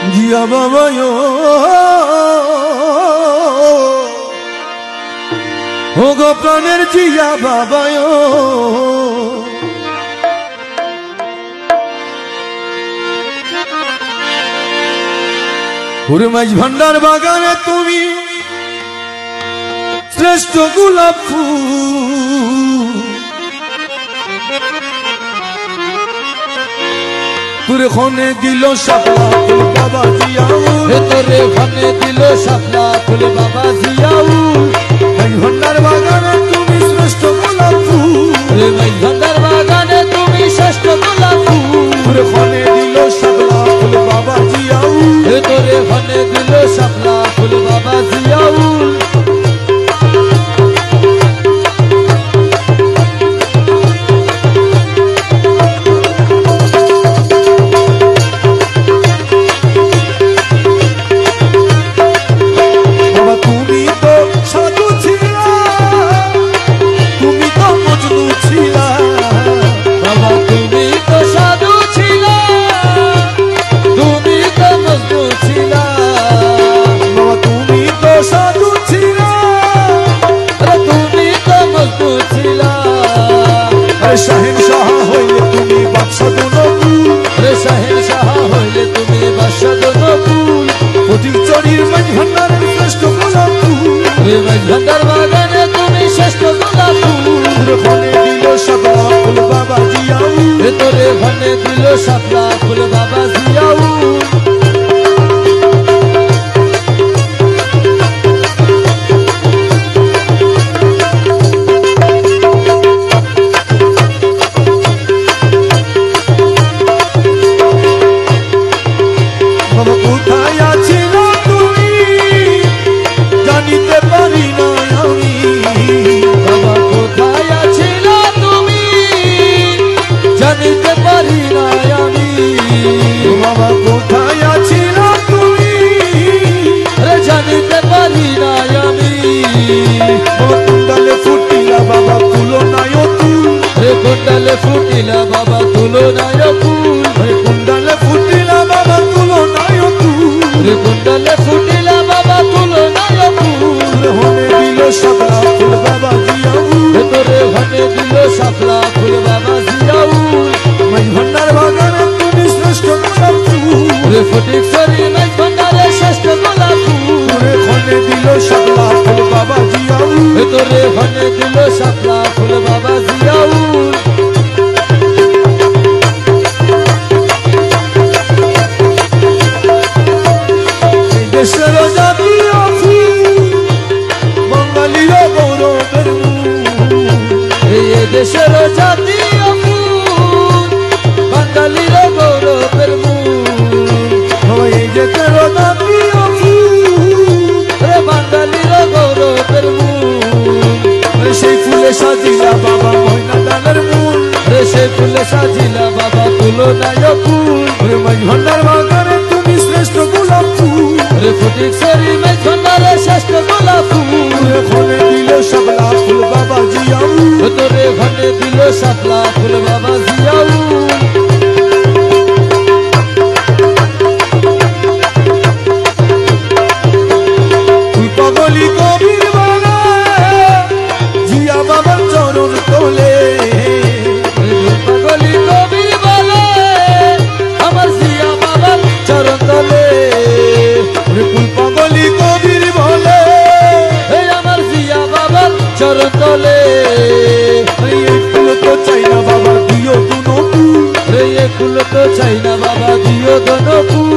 জিয়া বাবায় ও গো প্রাণের জিয়া বাবায় মাঝ ভান্ডার বাগানে তুমি শ্রেষ্ঠ গোলাপ ফুল তোরে খনে দিল শাপলা ফুল বাবা জিয়াউল তোরে খনে দিল শাপলা ফুল বাবা জিয়াউল মাঝ ভান্ডার বাগানে তুমি শ্রেষ্ঠ গোলাপ ফুল মাঝ ভান্ডার বাগানে তুমি শ্রেষ্ঠ গোলাপ ফুল তোরে খনে দিল শাপলা ফুল বাবা জিয়াউল তোরে খনে দিল শাপলা ফুল বাবা জিয়াউল शहनशाह होइले तुमी बादशाह दोनो फूल रे शहनशाह होइले तुमी बादशाह दोनो फूल फटिक चढ़ीर माझ भांडारेर श्रेष्ठ गोलाप फूल रे माझ भांडार बागाने तुमी श्रेष्ठ गोलाप फूल रे खने दिलो शापला फूल बाबा जियाउल रे तोरे खने दिलो शापला फूल बाबा जियाउल कुंडले फुटिला बाबा तुलो नायो फूल कुंडले फुटिला बाबा तुलो नायो फूल कुंडले फुटिला बाबा तुलो नायो फूल होने दिलो शापला फूल बाबा जियाउल तोरे होने दिलो शापला फूल बाबा जियाउल माझ भांडार बागाने तुमी श्रेष्ठ गोलाप फूल फटिक सरी माझ भांडारे श्रेष्ठ गोलाप फूल तोरे होने दिलो शापला फूल बाबा जियाउल तोरे होने दिलो शापला फूल बाबा जियाउल देशेर जातीय फूल बांगालिर गौरवेर मूल এই দেশের জাতীয় ফুল বাঙালির গৌরবের মূল এই যে তের জাতীয় ফুল রে বাঙালির গৌরবের মূল সেই ফুলে সাজিলা বাবা ময়না ডালের মূল রে সেই ফুলে সাজিলা বাবা তুলো নায়ক ফুল রে মাঝ ভান্ডার বাগানে তুমি শ্রেষ্ঠ গোলাপ ফুল রে ফটিক সরি মাঝ ভান্ডারে শ্রেষ্ঠ গোলাপ ফুল রে খনে দিল শাপলা ফুল বাবা জিয়াউল তোরে খনে দিল শাপলা ফুল বাবা জিয়াউল তুই পাগলি কবির বলে জিয়া বাবার চরণ তোলে পাগলি কবির বলে আমার জিয়া বাবার চরণ তলে তুই পাগলি কবির বলে আমার জিয়া বাবার চরণ তলে এই ফুল তো চাই না বাবা দিও দুনো ফুল রে ফুল তো চাই না বাবা দিও দোনো ফুল